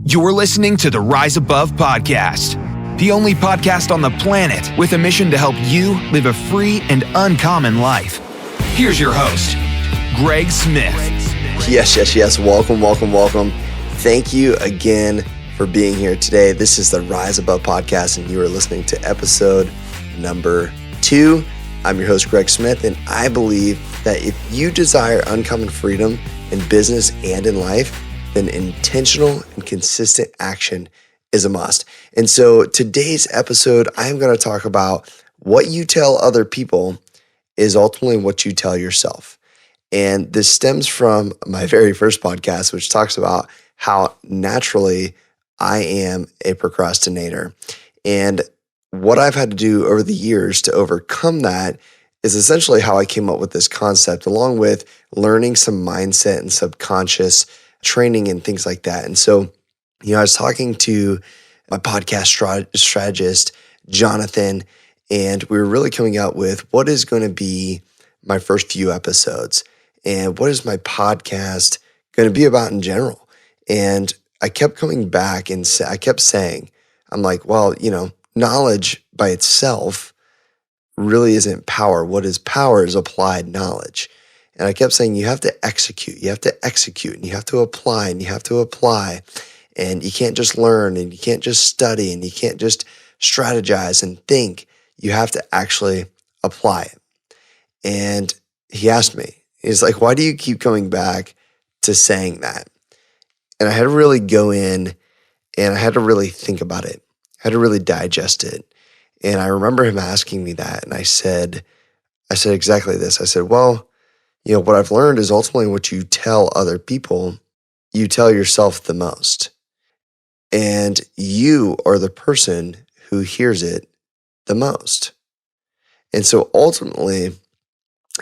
You're listening to the Rise Above podcast, the only podcast on the planet with a mission to help you live a free and uncommon life. Here's your host, Greg Smith. Yes. Welcome. Thank you again for being here today. This is the Rise Above podcast, and you are listening to episode number 2. I'm your host, Greg Smith, and I believe that if you desire uncommon freedom in business and in life, then intentional and consistent action is a must. And so today's episode, I'm going to talk about what you tell other people is ultimately what you tell yourself. And this stems from my very first podcast, which talks about how naturally I am a procrastinator. And what I've had to do over the years to overcome that is essentially how I came up with this concept, along with learning some mindset and subconscious training and things like that. And so, I was talking to my podcast strategist, Jonathan, and we were really coming out with what is going to be my first few episodes and what is my podcast going to be about in general. And I kept coming back and I kept saying, I'm like, well, knowledge by itself really isn't power. What is power is applied knowledge. And I kept saying, you have to execute, and you have to apply, and you have to apply. And you can't just learn, and you can't just study, and you can't just strategize and think. You have to actually apply it. And he asked me, he's like, why do you keep coming back to saying that? And I had to really go in, and I had to really think about it. I had to really digest it. And I remember him asking me that, and I said exactly this. I said, well, what I've learned is ultimately what you tell other people, you tell yourself the most. And you are the person who hears it the most. And so ultimately,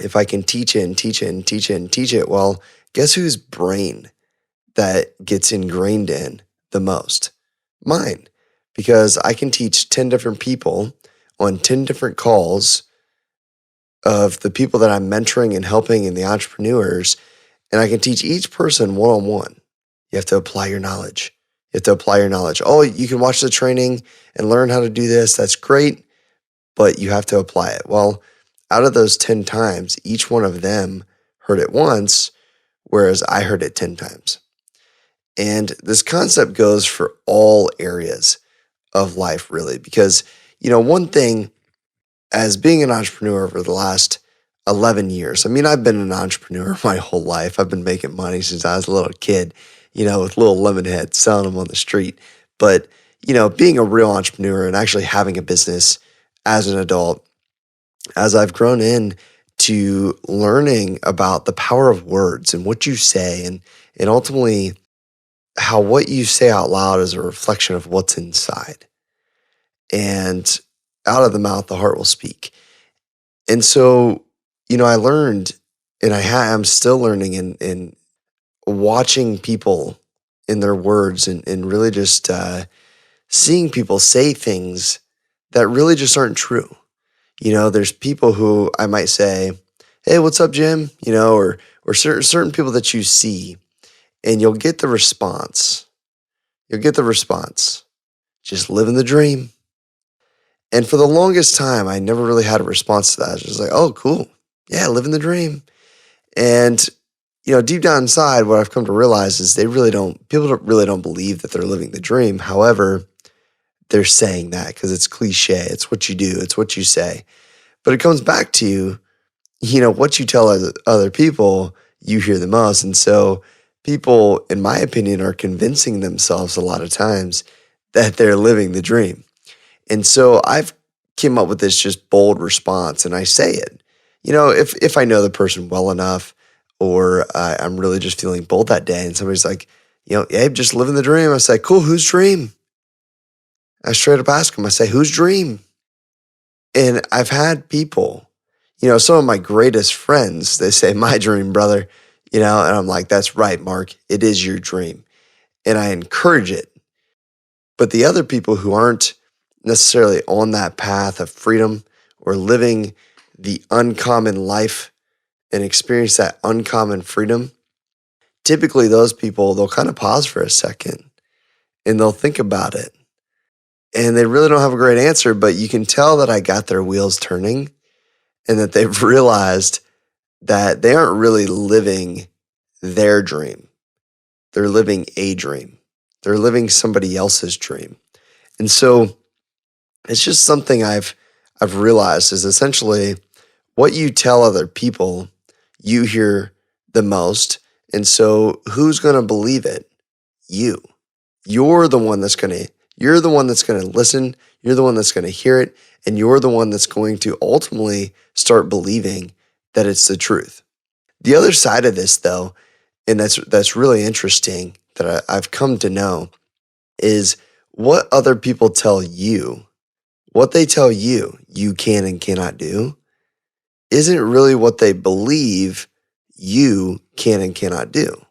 if I can teach it, well, guess whose brain that gets ingrained in the most? Mine. Because I can teach 10 different people on 10 different calls of the people that I'm mentoring and helping and the entrepreneurs, and I can teach each person one-on-one. You have to apply your knowledge. Oh, you can watch the training and learn how to do this. That's great, but you have to apply it. Well, out of those 10 times, each one of them heard it once, whereas I heard it 10 times. And this concept goes for all areas of life, really, because, one thing as being an entrepreneur over the last 11 years, I've been an entrepreneur my whole life. I've been making money since I was a little kid, with little lemon heads, selling them on the street. But, being a real entrepreneur and actually having a business as an adult, as I've grown into learning about the power of words and what you say and ultimately how what you say out loud is a reflection of what's inside. And out of the mouth, the heart will speak. And so, I learned, and I'm still learning in watching people in their words and really just seeing people say things that really just aren't true. There's people who I might say, hey, what's up, Jim? Or certain people that you see, and you'll get the response. Just living the dream. And for the longest time, I never really had a response to that. I was just like, oh, cool. Yeah, living the dream. And, deep down inside, what I've come to realize is people really don't believe that they're living the dream. However, they're saying that because it's cliche. It's what you do. It's what you say. But it comes back to, what you tell other people, you hear the most. And so people, in my opinion, are convincing themselves a lot of times that they're living the dream. And so I've came up with this just bold response, and I say it. If I know the person well enough, or I'm really just feeling bold that day, and somebody's like, Abe, just living the dream. I say, cool, whose dream? I straight up ask them, I say, whose dream? And I've had people, some of my greatest friends, they say, my dream, brother, and I'm like, that's right, Mark, it is your dream. And I encourage it. But the other people who aren't necessarily on that path of freedom or living the uncommon life and experience that uncommon freedom, typically those people, they'll kind of pause for a second and they'll think about it. And they really don't have a great answer, but you can tell that I got their wheels turning and that they've realized that they aren't really living their dream. They're living a dream. They're living somebody else's dream. And so it's just something I've realized is essentially what you tell other people, you hear the most. And so who's going to believe it? You. You're the one that's going to listen. You're the one that's going to hear it. And you're the one that's going to ultimately start believing that it's the truth. The other side of this, though, and that's really interesting that I've come to know, is what other people tell you, what they tell you you can and cannot do, isn't really what they believe you can and cannot do.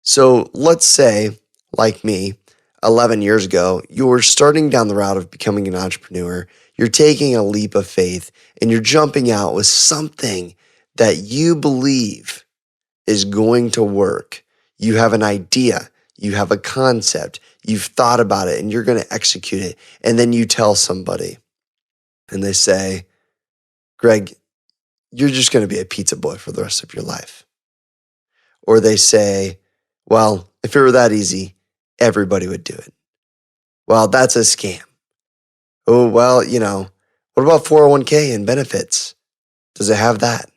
So let's say, like me, 11 years ago, you're starting down the route of becoming an entrepreneur. You're taking a leap of faith and you're jumping out with something that you believe is going to work. You have an idea, you have a concept, you've thought about it, and you're going to execute it. And then you tell somebody and they say, Greg, you're just going to be a pizza boy for the rest of your life. Or they say, well, if it were that easy, everybody would do it. Well, that's a scam. Oh, well, what about 401k and benefits? Does it have that?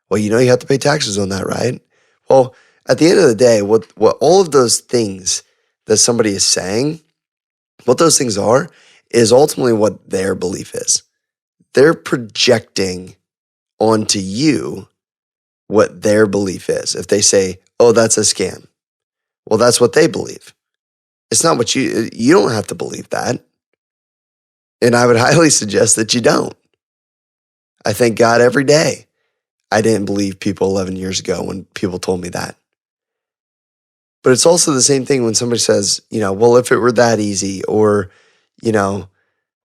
Well, you have to pay taxes on that, right? Well, at the end of the day, what all of those things that somebody is saying, what those things are, is ultimately what their belief is. They're projecting onto you what their belief is. If they say, oh, that's a scam, well, that's what they believe. It's not what you don't have to believe that. And I would highly suggest that you don't. I thank God every day I didn't believe people 11 years ago when people told me that. But it's also the same thing when somebody says, well, if it were that easy, or,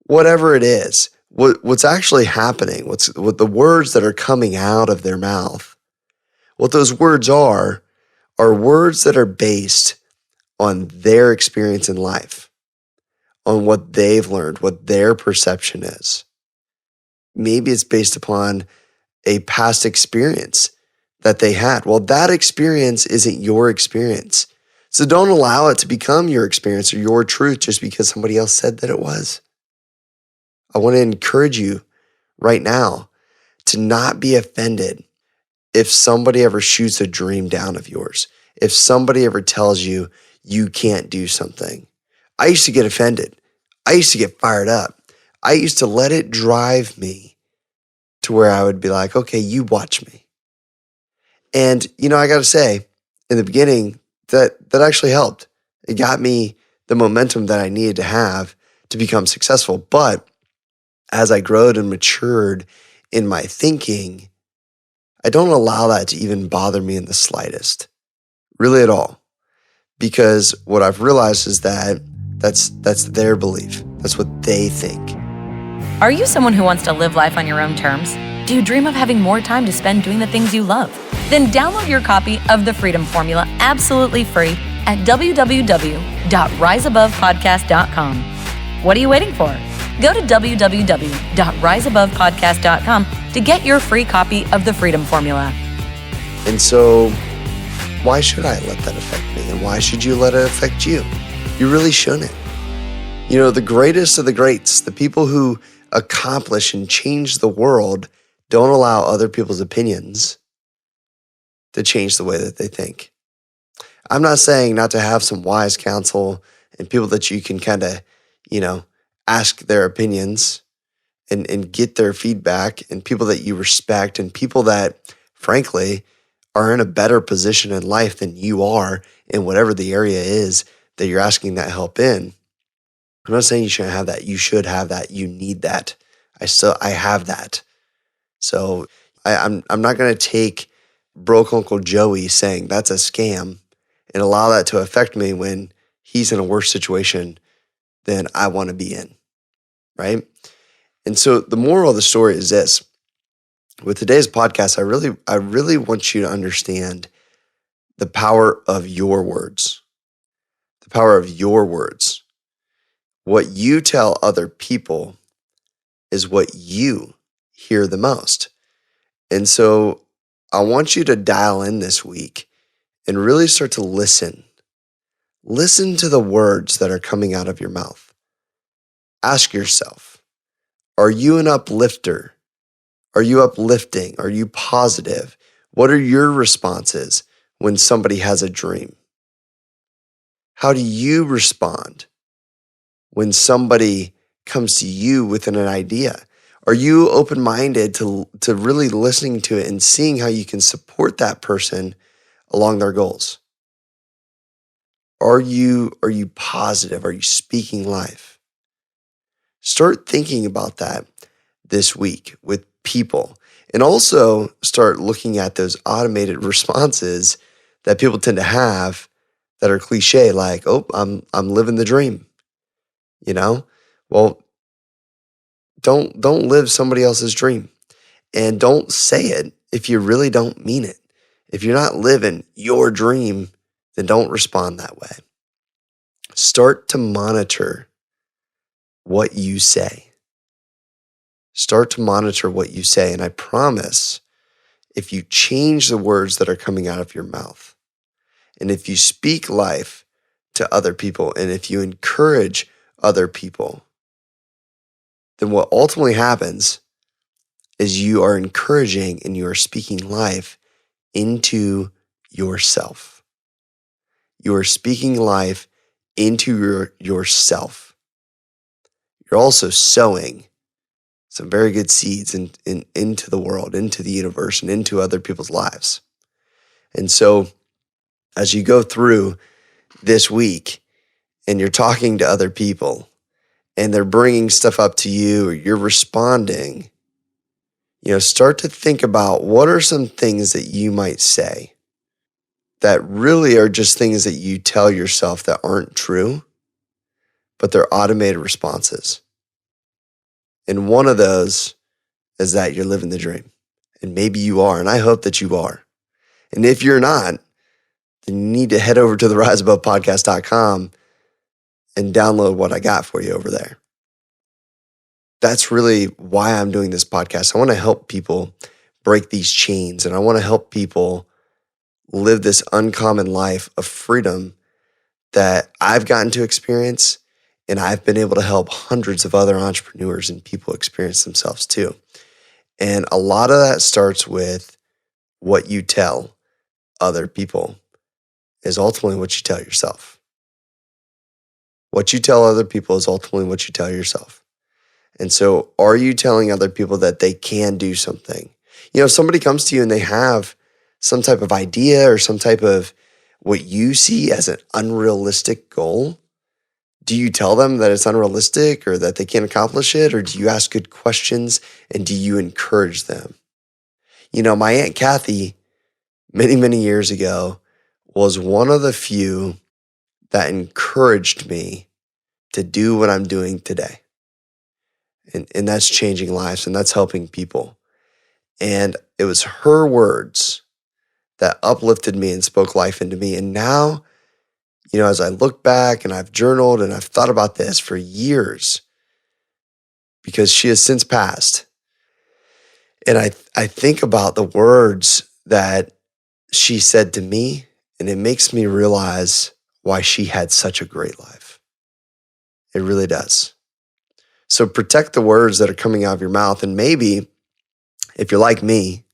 whatever it is, what's actually happening, what the words that are coming out of their mouth, what those words are words that are based on their experience in life, on what they've learned, what their perception is. Maybe it's based upon a past experience that they had. Well, that experience isn't your experience. So don't allow it to become your experience or your truth just because somebody else said that it was. I want to encourage you right now to not be offended if somebody ever shoots a dream down of yours. If somebody ever tells you you can't do something. I used to get offended. I used to get fired up. I used to let it drive me to where I would be like, okay, you watch me. And, I got to say, in the beginning, that actually helped. It got me the momentum that I needed to have to become successful. But as I growed and matured in my thinking, I don't allow that to even bother me in the slightest, really at all. Because what I've realized is that that's their belief. That's what they think. Are you someone who wants to live life on your own terms? Do you dream of having more time to spend doing the things you love? Then download your copy of The Freedom Formula absolutely free at www.riseabovepodcast.com. What are you waiting for? Go to www.riseabovepodcast.com to get your free copy of The Freedom Formula. And so, why should I let that affect me? And why should you let it affect you? You really shouldn't. The greatest of the greats, the people who accomplish and change the world, don't allow other people's opinions to change the way that they think. I'm not saying not to have some wise counsel and people that you can kind of, ask their opinions and get their feedback, and people that you respect, and people that, frankly, are in a better position in life than you are in whatever the area is that you're asking that help in. I'm not saying you shouldn't have that. You should have that. You need that. I have that. So I'm not going to take broke Uncle Joey saying that's a scam and allow that to affect me when he's in a worse situation than I want to be in, right? And so the moral of the story is this. With today's podcast, I really want you to understand the power of your words, the power of your words. What you tell other people is what you hear the most. And so I want you to dial in this week and really start to listen. Listen to the words that are coming out of your mouth. Ask yourself, are you an uplifter? Are you uplifting? Are you positive? What are your responses when somebody has a dream? How do you respond when somebody comes to you with an idea? Are you open-minded to really listening to it and seeing how you can support that person along their goals? Are you positive? Are you speaking life? Start thinking about that this week with people, and also start looking at those automated responses that people tend to have that are cliche, like, "Oh, I'm living the dream." Well, don't live somebody else's dream, and don't say it if you really don't mean it. If you're not living your dream, then don't respond that way. Start to monitor what you say. Start to monitor what you say. And I promise, if you change the words that are coming out of your mouth, and if you speak life to other people, and if you encourage other people, then what ultimately happens is you are encouraging and you are speaking life into yourself. You are speaking life into yourself. You're also sowing some very good seeds into the world, into the universe, and into other people's lives. And so as you go through this week and you're talking to other people and they're bringing stuff up to you or you're responding, start to think about what are some things that you might say that really are just things that you tell yourself that aren't true, but they're automated responses. And one of those is that you're living the dream. And maybe you are, and I hope that you are. And if you're not, then you need to head over to the riseabovepodcast.com and download what I got for you over there. That's really why I'm doing this podcast. I want to help people break these chains, and I want to help people live this uncommon life of freedom that I've gotten to experience, and I've been able to help hundreds of other entrepreneurs and people experience themselves too. And a lot of that starts with what you tell other people is ultimately what you tell yourself. What you tell other people is ultimately what you tell yourself. And so are you telling other people that they can do something? If somebody comes to you and they have some type of idea or some type of what you see as an unrealistic goal, do you tell them that it's unrealistic or that they can't accomplish it? Or do you ask good questions and do you encourage them? My Aunt Kathy, many, many years ago, was one of the few that encouraged me to do what I'm doing today. And that's changing lives and that's helping people. And it was her words that uplifted me and spoke life into me. And now, as I look back and I've journaled and I've thought about this for years, because she has since passed. And I think about the words that she said to me, and it makes me realize why she had such a great life. It really does. So protect the words that are coming out of your mouth. And maybe if you're like me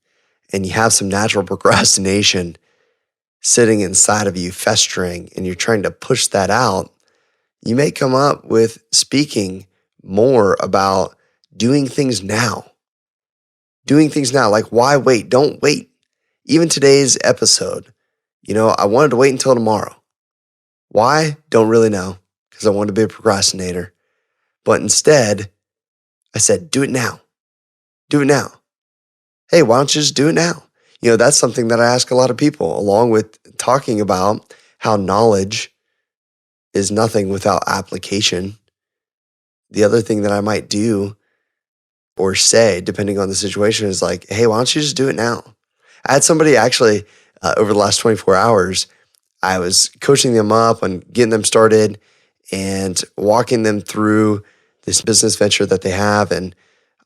and you have some natural procrastination sitting inside of you, festering, and you're trying to push that out, you may come up with speaking more about doing things now. Doing things now, like why wait? Don't wait. Even today's episode, I wanted to wait until tomorrow. Why? Don't really know, because I wanted to be a procrastinator. But instead, I said, do it now. Do it now. Hey, why don't you just do it now? That's something that I ask a lot of people, along with talking about how knowledge is nothing without application. The other thing that I might do or say, depending on the situation, is like, hey, why don't you just do it now? I had somebody actually over the last 24 hours, I was coaching them up and getting them started and walking them through this business venture that they have. And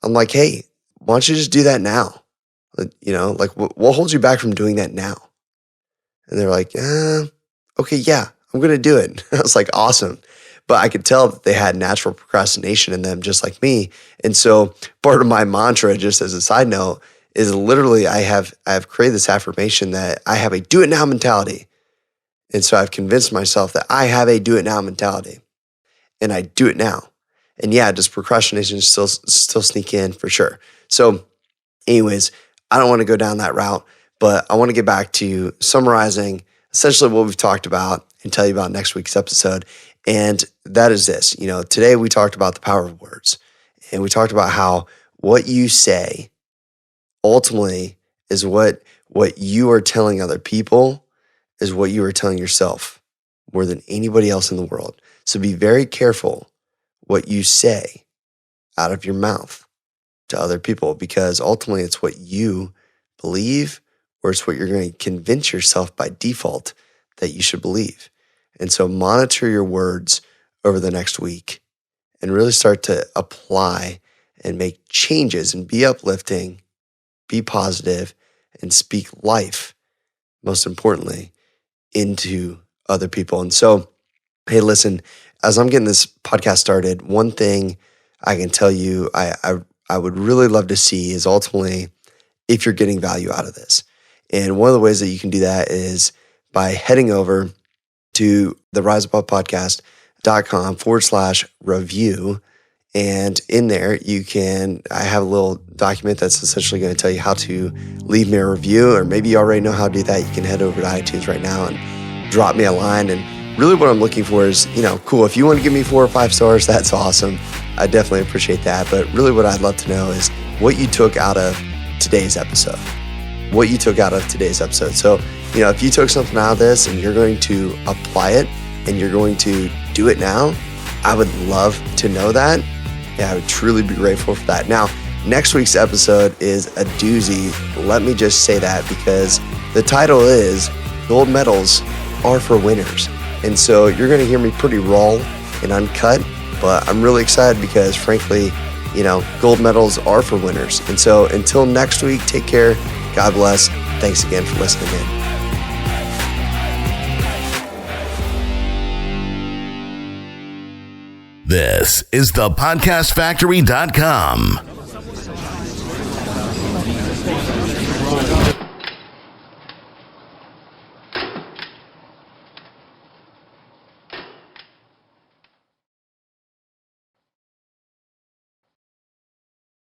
I'm like, hey, why don't you just do that now? Like what holds you back from doing that now? And they're like, okay, yeah, I'm going to do it. I was like, awesome. But I could tell that they had natural procrastination in them, just like me. And so part of my mantra, just as a side note, is literally I have created this affirmation that I have a do it now mentality. And so I've convinced myself that I have a do it now mentality, and I do it now. And yeah, does procrastination still sneak in? For sure. So anyways, I don't want to go down that route, but I want to get back to summarizing essentially what we've talked about and tell you about next week's episode. And that is this. Today we talked about the power of words, and we talked about how what you say ultimately is what you are telling other people is what you are telling yourself more than anybody else in the world. So be very careful what you say out of your mouth to other people, because ultimately it's what you believe, or it's what you're going to convince yourself by default that you should believe. And so monitor your words over the next week and really start to apply and make changes and be uplifting, be positive, and speak life, most importantly, into other people. And so, hey, listen, as I'm getting this podcast started, one thing I can tell you I would really love to see is ultimately if you're getting value out of this. And one of the ways that you can do that is by heading over to the riseabovepodcast.com/review. And in there, I have a little document that's essentially going to tell you how to leave me a review, or maybe you already know how to do that. You can head over to iTunes right now and drop me a line. And really what I'm looking for is, cool. If you want to give me 4 or 5 stars, that's awesome. I definitely appreciate that. But really what I'd love to know is what you took out of today's episode. So, if you took something out of this and you're going to apply it and you're going to do it now, I would love to know that. Yeah, I would truly be grateful for that. Now, next week's episode is a doozy. Let me just say that, because the title is Gold Medals Are for Winners. And so you're going to hear me pretty raw and uncut, but I'm really excited because frankly, gold medals are for winners. And so until next week, take care. God bless. Thanks again for listening in. This is thepodcastfactory.com.